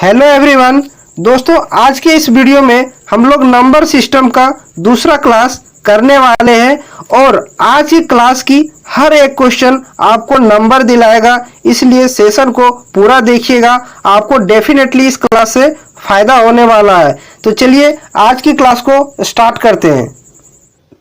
Hello everyone. दोस्तों, आज के इस वीडियो में हम लोग नंबर सिस्टम का दूसरा क्लास करने वाले हैं और आज की क्लास की हर एक क्वेश्चन आपको नंबर दिलाएगा, इसलिए सेशन को पूरा देखिएगा। आपको डेफिनेटली इस क्लास से फायदा होने वाला है। तो चलिए आज की क्लास को स्टार्ट करते हैं।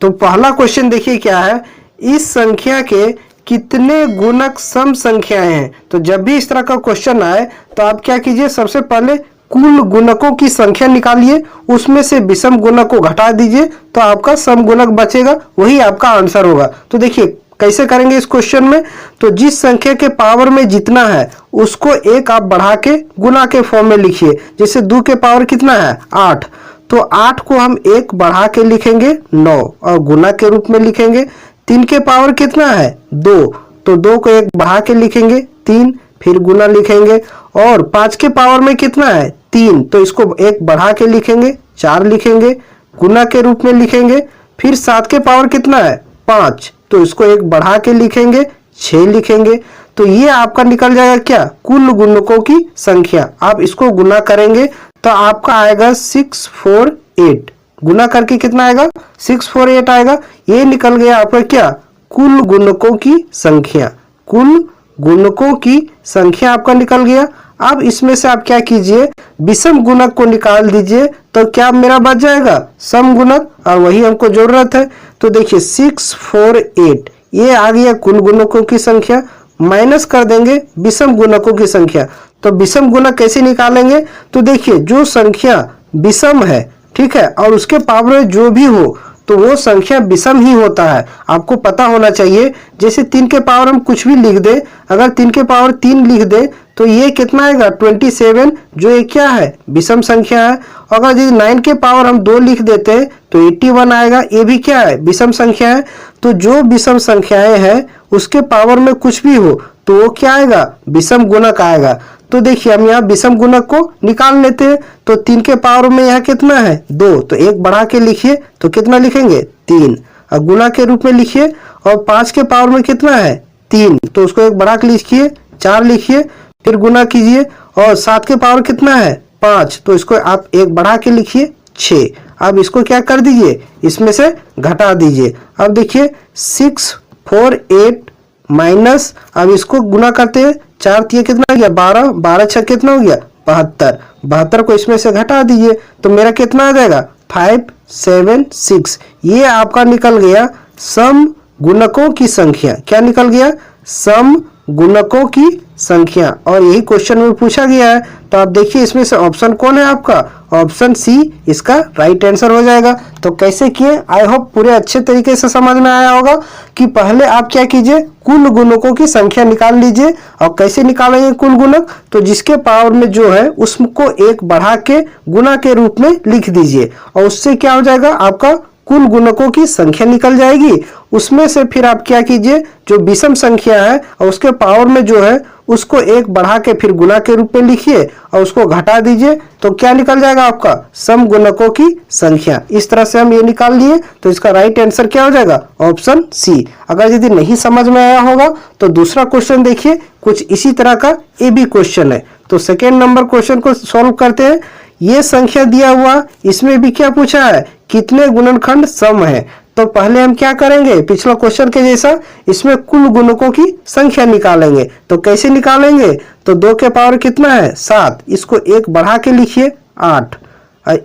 तो पहला क्वेश्चन देखिए क्या है, इस संख्या के कितने गुणक सम संख्याएं हैं। तो जब भी इस तरह का क्वेश्चन आए तो आप क्या कीजिए, सबसे पहले कुल गुणकों की संख्या निकालिए, उसमें से विषम गुणक को घटा दीजिए तो आपका सम गुणक बचेगा, वही आपका आंसर होगा। तो देखिए कैसे करेंगे इस क्वेश्चन में। तो जिस संख्या के पावर में जितना है उसको एक आप बढ़ा के गुणा के फॉर्म में लिखिए। जैसे 2 के पावर कितना है 8, तो 8 को हम एक बढ़ा के लिखेंगे 9 और गुना के रूप में लिखेंगे। 3 के पावर कितना है 2, तो 2 को एक बढ़ा के लिखेंगे 3, फिर गुना लिखेंगे। और 5 के पावर में कितना है 3, तो इसको एक बढ़ा के लिखेंगे 4 लिखेंगे, गुना के रूप में लिखेंगे। फिर 7 के पावर कितना है 5, तो इसको एक बढ़ा के लिखेंगे 6 लिखेंगे। तो ये आपका निकल जाएगा क्या, कुल गुणकों की संख्या। आप इसको गुना करेंगे तो आपका आएगा 648, गुना करके कितना आएगा 648 आएगा। ये निकल गया आपका क्या, कुल गुणकों की संख्या। कुल गुणकों की संख्या आपका निकल गया। अब इसमें से आप क्या कीजिए, विषम गुणक को निकाल दीजिए, तो क्या मेरा बच जाएगा सम गुणक, और वही हमको जरूरत है। तो देखिए 648 ये आ गया कुल गुणकों की संख्या, माइनस कर देंगे विषम गुणकों की संख्या। तो विषम गुणक कैसे निकालेंगे, तो देखिए जो संख्या विषम है, ठीक है, और उसके पावर में जो भी हो तो वो संख्या विषम ही होता है। आपको पता होना चाहिए। जैसे 3 के पावर हम कुछ भी लिख दे, अगर 3 के पावर 3 लिख दे तो ये कितना आएगा 27, जो ये क्या है विषम संख्या है। अगर यदि 9 के पावर हम 2 लिख देते हैं तो 81 आएगा, ये भी क्या है विषम संख्या है। तो जो विषम संख्याएं हैं उसके पावर में कुछ भी हो तो वो क्या आएगा विषम गुणक आएगा। तो देखिए हम यहाँ विषम गुणक को निकाल लेते हैं। तो 3 के पावर में यहाँ कितना है 2, तो एक बढ़ा के लिखिए तो कितना लिखेंगे 3, और गुणा के रूप में लिखिए। और 5 के पावर में कितना है 3, तो उसको एक बढ़ा के लिखिए 4 लिखिए, फिर गुणा कीजिए। और 7 के पावर कितना है 5, तो इसको आप एक बढ़ा के लिखिए 6। अब इसको क्या कर दीजिए, इसमें से घटा दीजिए। अब देखिए 648 माइनस, अब इसको गुना करते हैं 4 तिया कितना हो गया 12, 12 6 कितना हो गया 72, 72 को इसमें से घटा दीजिए तो मेरा कितना आ जाएगा 576। ये आपका निकल गया सम गुणकों की संख्या। क्या निकल गया, सम गुणकों की संख्या। और यही क्वेश्चन में पूछा गया है। तो आप देखिए इसमें से ऑप्शन कौन है आपका, ऑप्शन सी इसका राइट आंसर हो जाएगा। तो कैसे किए, आई होप पूरे अच्छे तरीके से समझ में आया होगा कि पहले आप क्या कीजिए, कुल गुणकों की संख्या निकाल लीजिए। और कैसे निकालेंगे कुल गुणक, तो जिसके पावर में जो है उसको एक बढ़ा के गुणा के रूप में लिख दीजिए, और उससे क्या हो जाएगा आपका कुल गुणकों की संख्या निकल जाएगी। उसमें से फिर आप क्या कीजिए, जो विषम संख्या है और उसके पावर में जो है उसको एक बढ़ा के फिर गुणा के रूप में लिखिए और उसको घटा दीजिए, तो क्या निकल जाएगा आपका सम गुणकों की संख्या। इस तरह से हम ये निकाल लिए, तो इसका राइट आंसर क्या हो जाएगा ऑप्शन सी। अगर यदि नहीं समझ में आया होगा तो दूसरा क्वेश्चन देखिए, कुछ इसी तरह का ये भी क्वेश्चन है। तो सेकेंड नंबर क्वेश्चन को सॉल्व करते हैं। ये संख्या दिया हुआ, इसमें भी क्या पूछा है, कितने गुणनखंड सम है। तो पहले हम क्या करेंगे, पिछला क्वेश्चन के जैसा इसमें कुल गुणकों की संख्या निकालेंगे। तो कैसे निकालेंगे, तो 2 के पावर कितना है 7, इसको एक बढ़ा के लिखिए 8,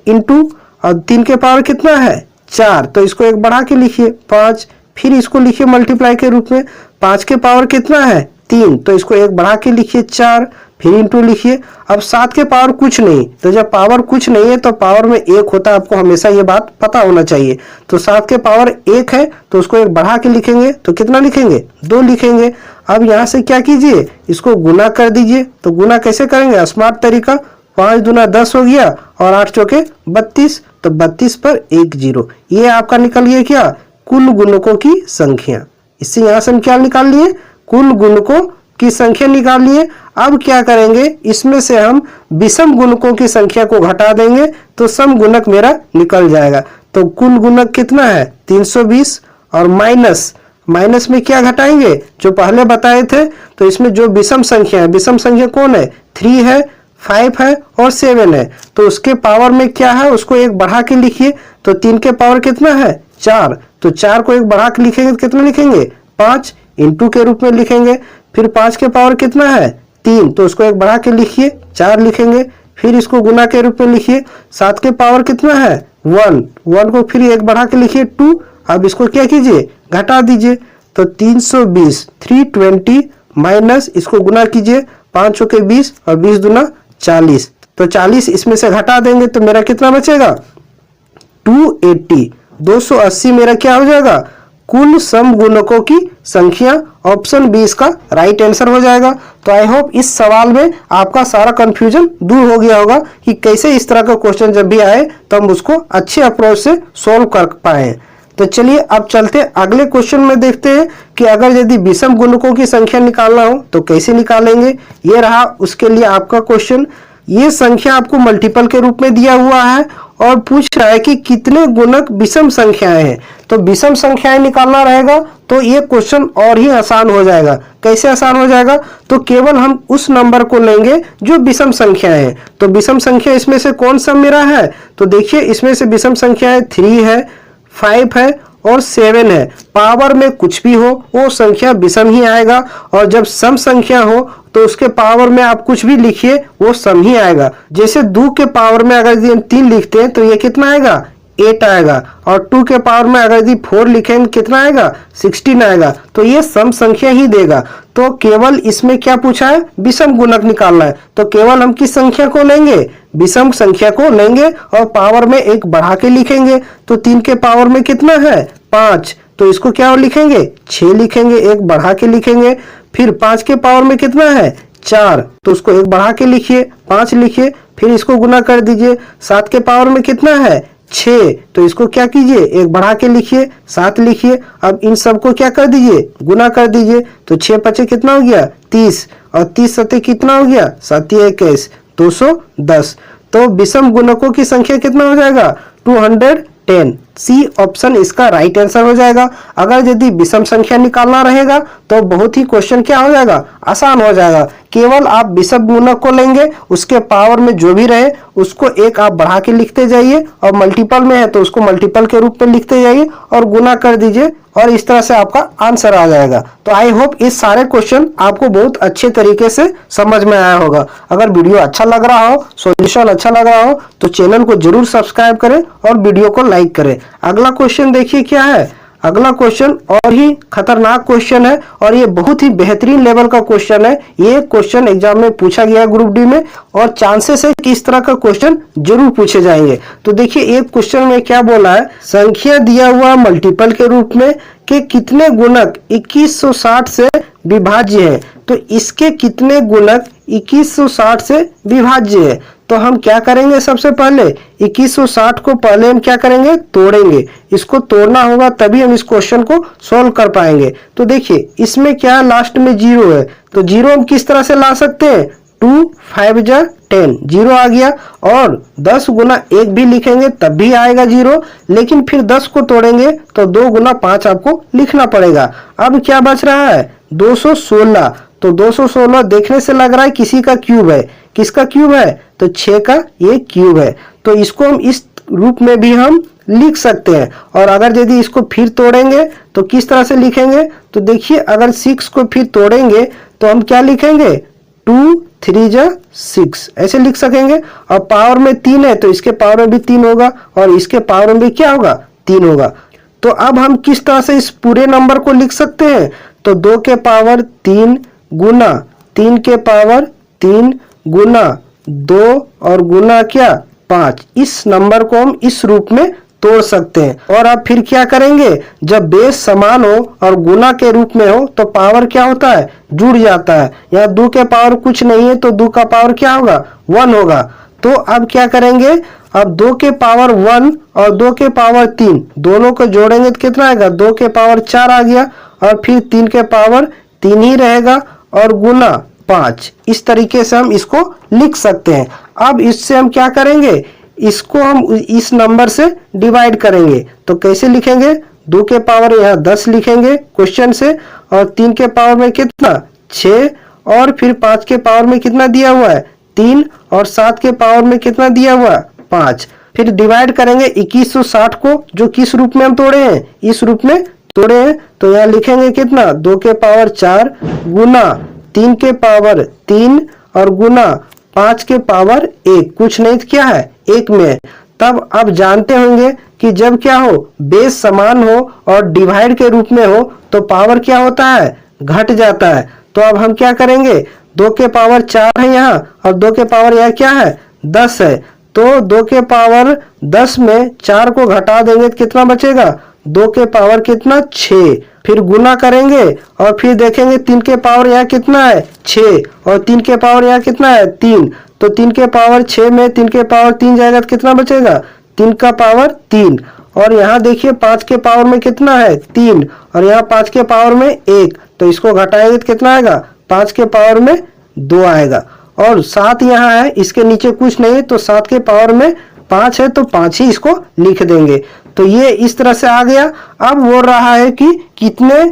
इंटू, और 3 के पावर कितना है 4, तो इसको एक बढ़ा के लिखिए 5, फिर इसको लिखिए मल्टीप्लाई के रूप में। 5 के पावर कितना है 3, तो इसको एक बढ़ा के लिखिए 4, फिर इंटू लिखिए। अब 7 के पावर कुछ नहीं, तो जब पावर कुछ नहीं है तो पावर में 1 होता है, आपको हमेशा ये बात पता होना चाहिए। तो 7 के पावर 1 है तो उसको एक बढ़ा के लिखेंगे, तो कितना लिखेंगे 2 लिखेंगे। अब यहाँ से क्या कीजिए, इसको गुना कर दीजिए। तो गुना कैसे करेंगे, स्मार्ट तरीका, 5 दूना 10 हो गया और 8 चौके 32, तो 32 पर 1 0। ये आपका निकल गया क्या, कुल गुणकों की संख्या। इससे यहाँ से हम क्या निकाल लिए, कुल गुणकों की संख्या निकाल लिए। अब क्या करेंगे, इसमें से हम विषम गुणकों की संख्या को घटा देंगे तो सम गुणक मेरा निकल जाएगा। तो कुल गुणक कितना है 320, और माइनस माइनस में क्या घटाएंगे, जो पहले बताए थे। तो इसमें जो विषम संख्या है, विषम संख्या कौन है 3 है, 5 है और 7 है, तो उसके पावर में क्या है उसको एक बढ़ा के लिखिए। तो 3 के पावर कितना है 4, तो 4 को एक बढ़ा के लिखेंगे तो कितना लिखेंगे 5 इंटू के रूप में लिखेंगे। फिर 5 के पावर कितना है 3, तो उसको एक बढ़ा के लिखिए 4 लिखेंगे। फिर इसको गुना के रूप में लिखिए। 7 के पावर कितना है 1, 1 को फिर एक बढ़ा के लिखिए 2। अब इसको क्या कीजिए घटा दीजिए, तो 320 320 माइनस इसको गुना कीजिए 5 चौके 20 और 20 दूना 40, तो 40 इसमें से घटा देंगे तो मेरा कितना बचेगा 280। 280 मेरा क्या हो जाएगा कुल सम गुणकों की संख्या। ऑप्शन बी इसका राइट आंसर हो जाएगा। तो आई होप इस सवाल में आपका सारा कंफ्यूजन दूर हो गया होगा कि कैसे इस तरह का क्वेश्चन जब भी आए तो हम उसको अच्छे अप्रोच से सॉल्व कर पाए। तो चलिए अब चलते अगले क्वेश्चन में देखते हैं कि अगर यदि विषम गुणकों की संख्या निकालना हो तो कैसे निकालेंगे। ये रहा उसके लिए आपका क्वेश्चन। ये संख्या आपको मल्टीपल के रूप में दिया हुआ है और पूछ रहा है कि कितने गुणक विषम संख्याएं हैं। तो विषम संख्याएं निकालना रहेगा तो ये क्वेश्चन और ही आसान हो जाएगा। कैसे आसान हो जाएगा, तो केवल हम उस नंबर को लेंगे जो विषम संख्याएं हैं। तो विषम संख्या इसमें से कौन सा मेरा है, तो देखिए इसमें से विषम संख्याएं 3 है 5 है और 7 है। पावर में कुछ भी हो वो संख्या विषम ही आएगा, और जब सम संख्या हो तो उसके पावर में आप कुछ भी लिखिए वो सम ही आएगा। जैसे 2 के पावर में अगर यदि 3 लिखते हैं तो ये कितना आएगा 8 आएगा, और 2 के पावर में अगर यदि 4 लिखेंगे कितना आएगा 16 आएगा। तो ये सम संख्या ही देगा। तो केवल इसमें क्या पूछा है विषम गुणक निकालना है, तो केवल हम किस संख्या को लेंगे विषम संख्या को लेंगे और पावर में एक बढ़ा के लिखेंगे। तो 3 के पावर में कितना है 5, तो इसको क्या लिखेंगे 6 लिखेंगे, एक बढ़ा के लिखेंगे। फिर 5 के पावर में कितना है 4, तो उसको एक बढ़ा के लिखिए 5 लिखिए। फिर इसको गुना कर दीजिए। 7 के पावर में कितना है 6, तो इसको क्या कीजिए एक बढ़ा के लिखिए 7 लिखिए। अब इन सबको क्या कर दीजिए गुना कर दीजिए। तो 6 पचे कितना हो गया 30, और 30 सत्ते कितना हो गया 7 21 210। तो विषम गुणकों की संख्या कितना हो जाएगा 210। सी ऑप्शन इसका राइट आंसर हो जाएगा। अगर यदि विषम संख्या निकालना रहेगा तो बहुत ही क्वेश्चन क्या हो जाएगा आसान हो जाएगा। केवल आप विषम गुणक को लेंगे, उसके पावर में जो भी रहे उसको एक आप बढ़ा के लिखते जाइए, और मल्टीपल में है तो उसको मल्टीपल के रूप में लिखते जाइए और गुना कर दीजिए, और इस तरह से आपका आंसर आ जाएगा। तो आई होप इस सारे क्वेश्चन आपको बहुत अच्छे तरीके से समझ में आया होगा। अगर वीडियो अच्छा लग रहा हो, सॉल्यूशन अच्छा लग रहा हो, तो चैनल को जरूर सब्सक्राइब करें और वीडियो को लाइक करें। अगला क्वेश्चन देखिए क्या है। अगला क्वेश्चन और ही खतरनाक क्वेश्चन है और ये बहुत ही बेहतरीन लेवल का क्वेश्चन है। ये क्वेश्चन एग्जाम में पूछा गया ग्रुप डी में, और चांसेस है कि इस तरह का क्वेश्चन जरूर पूछे जाएंगे। तो देखिए एक क्वेश्चन में क्या बोला है, संख्या दिया हुआ मल्टीपल के रूप में के कितने गुणक 2160 से विभाज्य है। तो इसके कितने गुणक 2160 से विभाज्य है। तो हम क्या करेंगे, सबसे पहले 2160 को पहले हम क्या करेंगे तोड़ेंगे। इसको तोड़ना होगा तभी हम इस क्वेश्चन को सॉल्व कर पाएंगे। तो देखिए इसमें क्या लास्ट में 0 है, तो 0 हम किस तरह से ला सकते हैं 2 5 जा 10 0 आ गया, और 10 गुना 1 भी लिखेंगे तब भी आएगा 0। लेकिन फिर 10 को तोड़ेंगे तो 2 गुना 5 आपको लिखना पड़ेगा। अब क्या बच रहा है 216। तो 216 देखने से लग रहा है किसी का क्यूब है। किसका क्यूब है, तो 6 का ये क्यूब है। तो इसको हम इस रूप में भी हम लिख सकते हैं। और अगर यदि इसको फिर तोड़ेंगे तो किस तरह से लिखेंगे, तो देखिए अगर 6 को फिर तोड़ेंगे तो हम क्या लिखेंगे 2 3 जा 6 ऐसे लिख सकेंगे। और पावर में 3 है तो इसके पावर में भी 3 होगा, और इसके पावर में भी क्या होगा 3 होगा। तो अब हम किस तरह से इस पूरे नंबर को लिख सकते हैं, तो 2 के पावर 3 गुना 3 के पावर 3 गुना 2 और गुना क्या 5। इस नंबर को हम इस रूप में तोड़ सकते हैं। और अब फिर क्या करेंगे, जब बेस समान हो और गुना के रूप में हो तो पावर क्या होता है जुड़ जाता है। यहाँ 2 के पावर कुछ नहीं है तो 2 का पावर क्या होगा 1 होगा। तो अब क्या करेंगे, अब 2 के पावर 1 और 2 के पावर 3 दोनों को जोड़ेंगे तो कितना आएगा 2 के पावर 4 आ गया, और फिर 3 के पावर 3 ही रहेगा और गुना 5। इस तरीके से हम इसको लिख सकते हैं। अब इससे हम क्या करेंगे, इसको हम इस नंबर से डिवाइड करेंगे। तो कैसे लिखेंगे, 2 के पावर यहाँ 10 लिखेंगे क्वेश्चन से, और 3 के पावर में कितना 6, और फिर 5 के पावर में कितना दिया हुआ है 3 और 7 के पावर में कितना दिया हुआ 5। फिर डिवाइड करेंगे 2160 को, जो किस रूप में हम तोड़े हैं, इस रूप में तोड़े हैं। तो यहाँ लिखेंगे कितना 2 के पावर 4 गुना 3 के पावर 3 और गुना 5 के पावर 1, कुछ नहीं तो क्या है 1 में। तब अब जानते होंगे कि जब क्या हो बेस समान हो और डिवाइड के रूप में हो तो पावर क्या होता है घट जाता है। तो अब हम क्या करेंगे 2 के पावर 4 है यहाँ और 2 के पावर यहाँ क्या है 10 है। तो 2 के पावर 10 में 4 को घटा देंगे तो कितना बचेगा 2 के पावर कितना 6। फिर गुना करेंगे और फिर देखेंगे 3 के पावर यहाँ कितना है 6 और 3 के पावर यहाँ कितना है 3। तो 3 के पावर 6 में 3 के पावर 3 जाएगा तो कितना बचेगा 3 का पावर 3। और यहाँ देखिए 5 के पावर में कितना है 3 और यहाँ 5 के पावर में 1, तो इसको घटाएंगे तो कितना आएगा 5 के पावर में 2 आएगा। और 7 यहाँ है, इसके नीचे कुछ नहीं है, तो 7 के पावर में 5 है तो 5 ही इसको लिख देंगे। तो ये इस तरह से आ गया। अब बोल रहा है कि कितने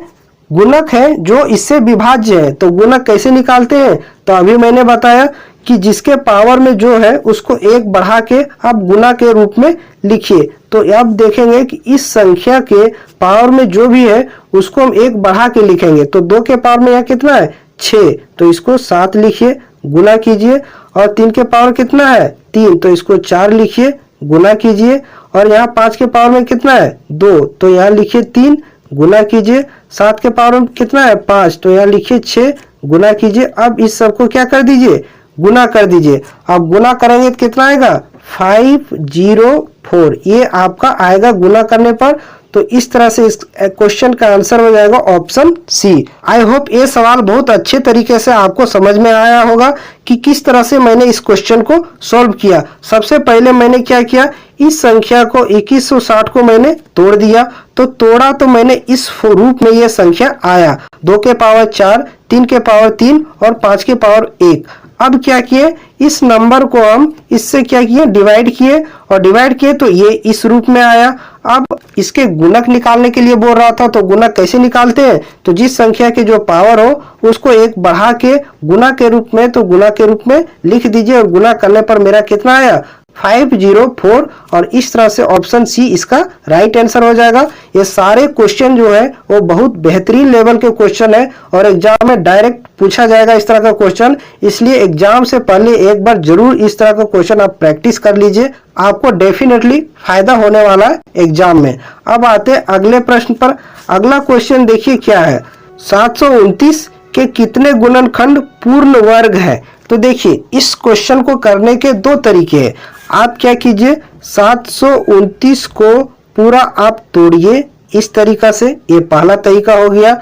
गुणक हैं जो इससे विभाज्य है। तो गुणक कैसे निकालते हैं, तो अभी मैंने बताया कि जिसके पावर में जो है उसको 1 बढ़ा के आप गुना के रूप में लिखिए। तो अब देखेंगे कि इस संख्या के पावर में जो भी है उसको हम 1 बढ़ा के लिखेंगे। तो 2 के पावर में यहाँ कितना है 6, तो इसको 7 लिखिए गुना कीजिए। और 3 के पावर कितना है 3, तो इसको 4 लिखिए गुना कीजिए। और यहाँ 5 के पावर में कितना है 2, तो यहाँ लिखिए 3 गुना कीजिए। 7 के पावर में कितना है 5, तो यहाँ लिखिए 6 गुना कीजिए। अब इस सबको क्या कर दीजिए गुना कर दीजिए। अब गुना करेंगे तो कितना आएगा 504, ये आपका आएगा गुना करने पर। तो इस तरह से इस क्वेश्चन का आंसर हो जाएगा ऑप्शन सी। आई होप ये सवाल बहुत अच्छे तरीके से आपको समझ में आया होगा कि किस तरह से मैंने इस क्वेश्चन को सॉल्व किया। सबसे पहले मैंने क्या किया, इस संख्या को 2160 को मैंने तोड़ दिया। तो तोड़ा तो मैंने इस रूप में यह संख्या आया 2 के पावर 4, 3 के पावर 3 और 5 के पावर 1। अब क्या किए, इस नंबर को हम इससे क्या किए डिवाइड किए और डिवाइड किए तो ये इस रूप में आया। अब इसके गुणक निकालने के लिए बोल रहा था, तो गुणक कैसे निकालते हैं, तो जिस संख्या के जो पावर हो उसको 1 बढ़ा के गुना के रूप में, तो गुना के रूप में लिख दीजिए। और गुना करने पर मेरा कितना आया 504। और इस तरह से ऑप्शन सी इसका राइट आंसर हो जाएगा। ये सारे क्वेश्चन जो है वो बहुत बेहतरीन लेवल के क्वेश्चन है और एग्जाम में डायरेक्ट पूछा जाएगा इस तरह का क्वेश्चन। इसलिए एग्जाम से पहले एक बार जरूर इस तरह का क्वेश्चन आप प्रैक्टिस कर लीजिए, आपको डेफिनेटली फायदा होने वाला है एग्जाम में। अब आते हैं अगले प्रश्न पर। अगला क्वेश्चन देखिए क्या है, 729 के कितने गुणनखंड पूर्ण वर्ग है। तो देखिए इस क्वेश्चन को करने के 2 तरीके हैं। आप क्या कीजिए 729 को पूरा आप तोड़िए इस तरीका से, ये पहला तरीका हो गया।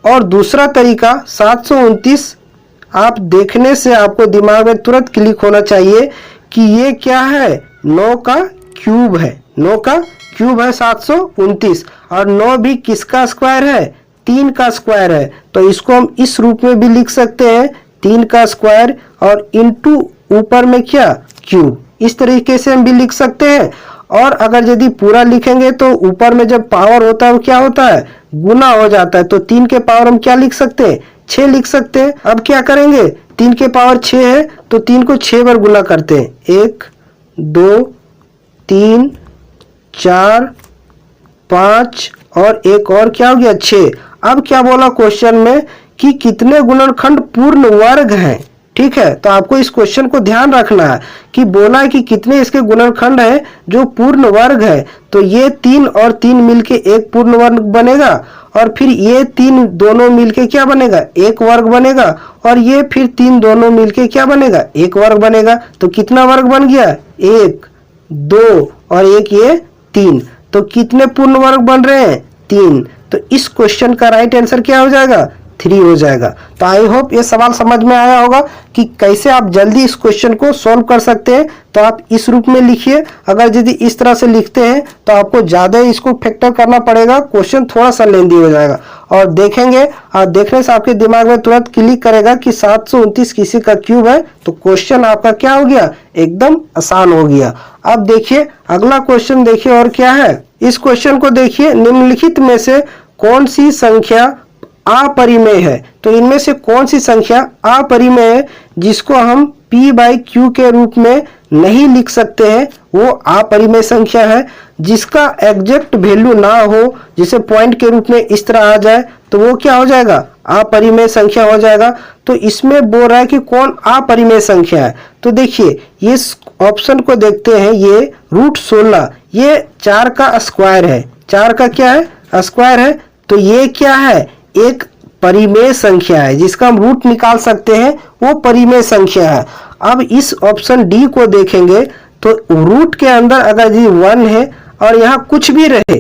और दूसरा तरीका 729 आप देखने से आपको दिमाग में तुरंत क्लिक होना चाहिए कि ये क्या है 9 का क्यूब है। 9 का क्यूब है 729 और 9 भी किसका स्क्वायर है 3 का स्क्वायर है। तो इसको हम इस रूप में भी लिख सकते हैं 3 का स्क्वायर और इनटू ऊपर में क्या क्यूब, इस तरीके से हम भी लिख सकते हैं। और अगर यदि पूरा लिखेंगे तो ऊपर में जब पावर होता है वो क्या होता है गुना हो जाता है। तो 3 के पावर हम क्या लिख सकते हैं 6 लिख सकते हैं। अब क्या करेंगे 3 के पावर 6 है तो 3 को 6 बार गुना करते हैं, 1 2 3 4 5 और एक और क्या हो गया 6। अब क्या बोला क्वेश्चन में कि कितने गुणनखंड पूर्ण वर्ग हैं। ठीक है, तो आपको इस क्वेश्चन को ध्यान रखना है कि बोला है कि कितने इसके गुणनखंड है जो पूर्ण वर्ग है। तो ये 3 और 3 मिलके एक पूर्ण वर्ग बनेगा और फिर ये 3 दोनों मिलके क्या बनेगा एक वर्ग बनेगा और ये फिर 3 दोनों मिलके क्या बनेगा एक वर्ग बनेगा। तो कितना वर्ग बन गया 1 2 और 1 ये 3। तो कितने पूर्ण वर्ग बन रहे हैं 3। तो इस क्वेश्चन का राइट आंसर क्या हो जाएगा 3 हो जाएगा। तो आई होप ये सवाल समझ में आया होगा कि कैसे आप जल्दी इस क्वेश्चन को सॉल्व कर सकते हैं। तो आप इस रूप में लिखिए, अगर यदि इस तरह से लिखते हैं तो आपको ज्यादा इसको फैक्टर करना पड़ेगा, क्वेश्चन थोड़ा सा लेंदी हो जाएगा। और देखेंगे और देखने से आपके दिमाग में तुरंत क्लिक करेगा कि 729 किसी का क्यूब है, तो क्वेश्चन आपका क्या हो गया एकदम आसान हो गया। अब देखिए अगला क्वेश्चन देखिए और क्या है। इस क्वेश्चन को देखिए, निम्नलिखित में से कौन सी संख्या अपरिमेय है। तो इनमें से कौन सी संख्या अपरिमेय है जिसको हम p/q के रूप में नहीं लिख सकते हैं, वो अपरिमेय संख्या है। जिसका एग्जैक्ट वैल्यू ना हो, जिसे पॉइंट के रूप में इस तरह आ जाए, तो वो क्या हो जाएगा, अपरिमेय संख्या हो जाएगा। तो इसमें बोल रहा है कि कौन अपरिमेय संख्या है। तो देखिए इस ऑप्शन को देखते हैं, ये √16 ये 4 का स्क्वायर है, 4 का क्या है, स्क्वायर है। तो ये क्या है, एक परिमेय संख्या है, जिसका हम रूट निकाल सकते हैं, वो परिमेय संख्या है। अब इस ऑप्शन डी को देखेंगे तो रूट के अंदर अगर ये 1 है और यहाँ कुछ भी रहे,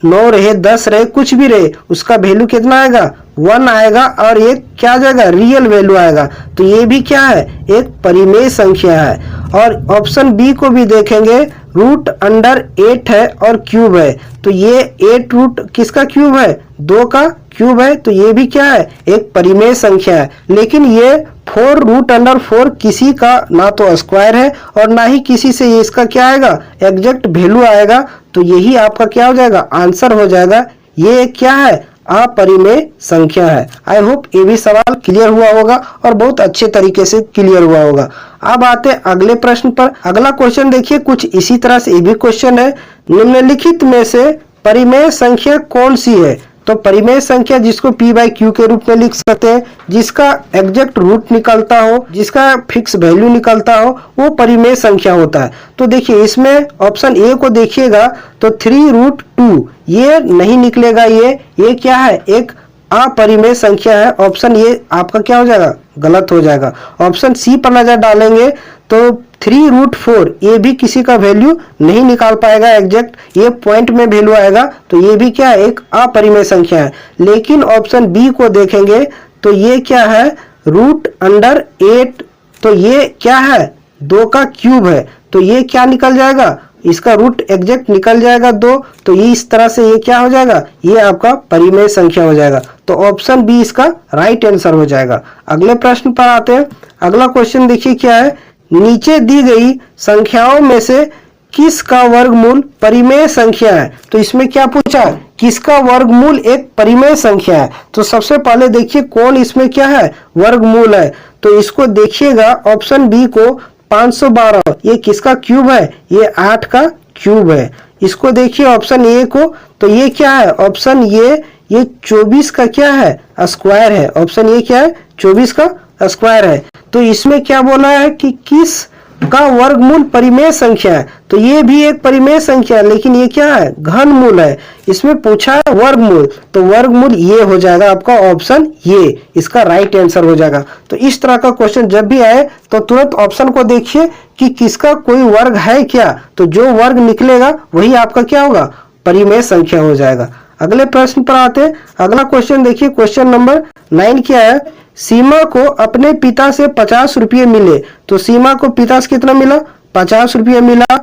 9 रहे, 10 रहे, कुछ भी रहे, उसका वैल्यू कितना आएगा, 1 आएगा, और ये क्या आ जाएगा, रियल वैल्यू आएगा। तो ये भी क्या है, एक परिमेय संख्या है। और ऑप्शन बी को भी देखेंगे, √8 है और क्यूब है। तो ये 8 रूट किसका क्यूब है, 2 का क्यूब है। तो ये भी क्या है, एक परिमेय संख्या है। लेकिन ये 4 √4 किसी का ना तो स्क्वायर है और ना ही किसी से ये इसका क्या आएगा, एग्जैक्ट वैल्यू आएगा। तो यही आपका क्या हो जाएगा, आंसर हो जाएगा। ये क्या है, अपरिमेय संख्या है। आई होप ये भी सवाल क्लियर हुआ होगा और बहुत अच्छे तरीके से क्लियर हुआ होगा। अब आते हैं अगले प्रश्न पर। अगला क्वेश्चन देखिए, कुछ इसी तरह से ये भी क्वेश्चन है, निम्नलिखित में से परिमेय संख्या कौन सी है। तो परिमेय संख्या जिसको p/q के रूप में लिख सकते हैं, जिसका एग्जैक्ट रूट निकलता हो, जिसका फिक्स वैल्यू निकलता हो, वो परिमेय संख्या होता है। तो देखिए इसमें ऑप्शन ए को देखिएगा तो 3√2 ये नहीं निकलेगा, ये क्या है, एक अपरिमेय संख्या है। ऑप्शन ये आपका क्या हो जाएगा, गलत हो जाएगा। ऑप्शन सी पर नजर डालेंगे तो 3√4 ये भी किसी का वैल्यू नहीं निकाल पाएगा एग्जैक्ट, ये पॉइंट में वैल्यू आएगा। तो ये भी क्या है, एक अपरिमेय संख्या है। लेकिन ऑप्शन बी को देखेंगे तो ये क्या है, √8, तो ये क्या है, 2 का क्यूब है। तो ये क्या निकल जाएगा, इसका रूट एग्जैक्ट निकल जाएगा 2। तो ये इस तरह से ये क्या हो जाएगा, ये आपका परिमेय संख्या हो जाएगा। तो ऑप्शन बी इसका राइट आंसर हो जाएगा। अगले प्रश्न पर आते हैं। अगला क्वेश्चन देखिए क्या है, नीचे दी गई संख्याओं में से किसका वर्गमूल परिमेय संख्या है। तो इसमें क्या पूछा, किसका वर्गमूल एक परिमेय संख्या है। तो सबसे पहले देखिए कौन इसमें क्या है, वर्गमूल है। तो इसको देखिएगा ऑप्शन बी को 512 ये किसका क्यूब है, ये 8 का क्यूब है। इसको देखिए ऑप्शन ए को, तो ये क्या है, ऑप्शन ये 24 का क्या है, स्क्वायर है। ऑप्शन ये क्या है, 24 का स्क्वायर है। तो इसमें क्या बोला है कि किस का वर्गमूल परिमेय संख्या है। तो ये भी एक परिमेय संख्या है, लेकिन ये क्या है, घनमूल है। इसमें पूछा है वर्गमूल, तो वर्गमूल ये हो जाएगा आपका ऑप्शन ये, इसका राइट आंसर हो जाएगा। तो इस तरह का क्वेश्चन जब भी आए तो तुरंत ऑप्शन को देखिए कि किसका कोई वर्ग है क्या, तो जो वर्ग निकलेगा वही आपका क्या होगा, परिमेय संख्या हो जाएगा। अगले प्रश्न पर आते हैं। अगला क्वेश्चन देखिए, क्वेश्चन नंबर 9 क्या है, सीमा को अपने पिता से 50 रुपये मिले। तो सीमा को पिता से कितना मिला, 50 रुपये मिला,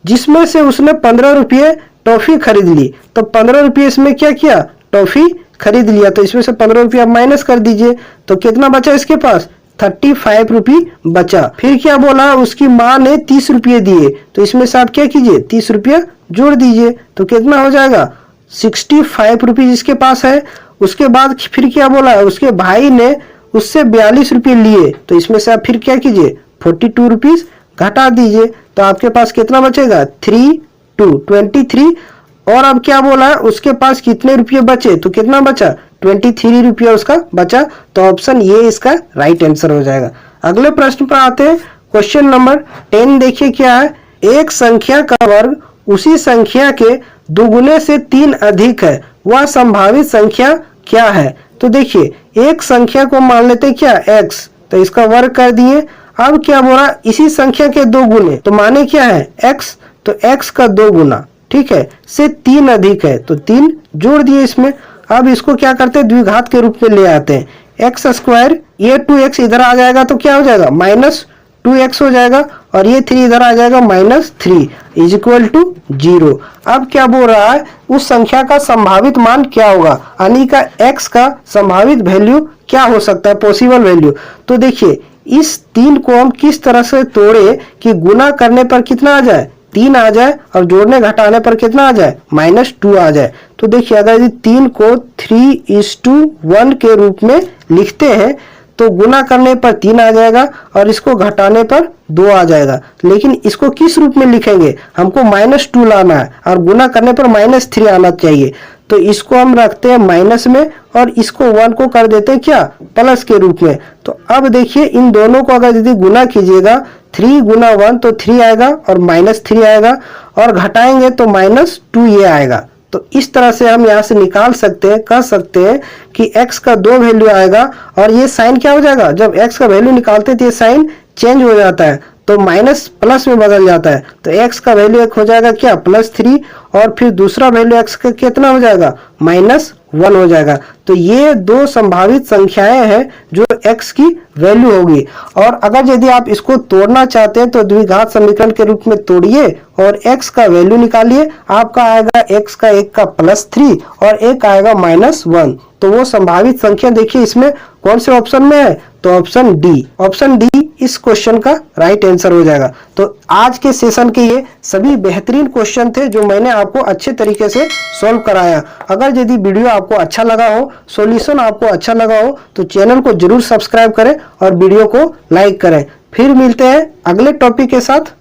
जिसमें से उसने 15 रुपये टॉफी खरीद ली। तो 15 रुपये इसमें क्या किया, टॉफी खरीद लिया। तो इसमें से 15 रुपये आप माइनस कर दीजिए, तो कितना बचा इसके पास, 35 रुपये बचा। फिर क्या बोला, उसकी माँ ने 30 रुपये दिए। तो इसमें से आप क्या कीजिए, 30 रुपये जोड़ दीजिए, तो कितना हो जाएगा, 65 रुपये जिसके पास है। उसके बाद फिर क्या बोला, उसके भाई ने उससे 42 रुपये लिए। तो इसमें से आप फिर क्या कीजिए, 42 रुपीज घटा दीजिए। तो आपके पास कितना बचेगा, 23। और अब क्या बोला है, उसके पास कितने रुपये बचे, तो कितना बचा, 23 रुपया उसका बचा। तो ऑप्शन ये इसका राइट आंसर हो जाएगा। अगले प्रश्न पर आते हैं। क्वेश्चन नंबर 10 देखिए क्या है, एक संख्या का वर्ग उसी संख्या के दुगुने से 3 अधिक है, वह संभावित संख्या क्या है। तो देखिए एक संख्या को मान लेते क्या, x, तो इसका वर्ग कर दिए। अब क्या बोला, इसी संख्या के 2 गुने, तो माने क्या है, x, तो x का 2 गुना, ठीक है, से 3 अधिक है। तो 3 जोड़ दिए इसमें। अब इसको क्या करते हैं, द्विघात के रूप में ले आते हैं, x², ये 2x इधर आ जाएगा तो क्या हो जाएगा, -2x हो जाएगा, और ये 3 इधर आ जाएगा, -3 = 0। अब क्या बोल रहा है, उस संख्या का संभावित मान क्या होगा, यानी का x का संभावित वैल्यू क्या हो सकता है, पॉसिबल वैल्यू। तो देखिए इस 3 को हम किस तरह से तोड़े कि गुना करने पर कितना आ जाए, 3 आ जाए, और जोड़ने घटाने पर कितना आ जाए, -2 आ जाए। तो देखिए अगर 3 को 3:1 के रूप में लिखते हैं तो गुना करने पर 3 आ जाएगा और इसको घटाने पर 2 आ जाएगा। लेकिन इसको किस रूप में लिखेंगे, हमको -2 लाना है और गुना करने पर -3 आना चाहिए। तो इसको हम रखते हैं माइनस में और इसको 1 को कर देते हैं क्या, प्लस के रूप में। तो अब देखिए इन दोनों को अगर यदि गुना कीजिएगा 3 गुना 1 तो 3 आएगा और -3 आएगा और घटाएंगे तो -2 ये आएगा। तो इस तरह से हम यहाँ से निकाल सकते हैं, कह सकते हैं कि x का 2 वैल्यू आएगा और ये साइन क्या हो जाएगा, जब x का वैल्यू निकालते तो ये साइन चेंज हो जाता है तो माइनस प्लस में बदल जाता है। तो x का वैल्यू एक हो जाएगा क्या, +3 और फिर दूसरा वैल्यू x का कितना हो जाएगा, -1 हो जाएगा। तो ये दो संभावित संख्याएं हैं जो x की वैल्यू होगी। और अगर यदि आप इसको तोड़ना चाहते हैं तो द्विघात समीकरण के रूप में तोड़िए और x का वैल्यू निकालिए। आपका आएगा x का 1 का +3 और 1 आएगा -1। तो वो संभावित संख्या देखिए इसमें कौन से ऑप्शन में है, तो ऑप्शन डी। ऑप्शन डी इस क्वेश्चन का राइट आंसर हो जाएगा। तो आज के सेशन के ये सभी बेहतरीन क्वेश्चन थे जो मैंने आपको अच्छे तरीके से सॉल्व कराया। अगर यदि वीडियो आपको अच्छा लगा हो, सॉल्यूशन आपको अच्छा लगा हो तो चैनल को जरूर सब्सक्राइब करें और वीडियो को लाइक करें। फिर मिलते हैं अगले टॉपिक के साथ।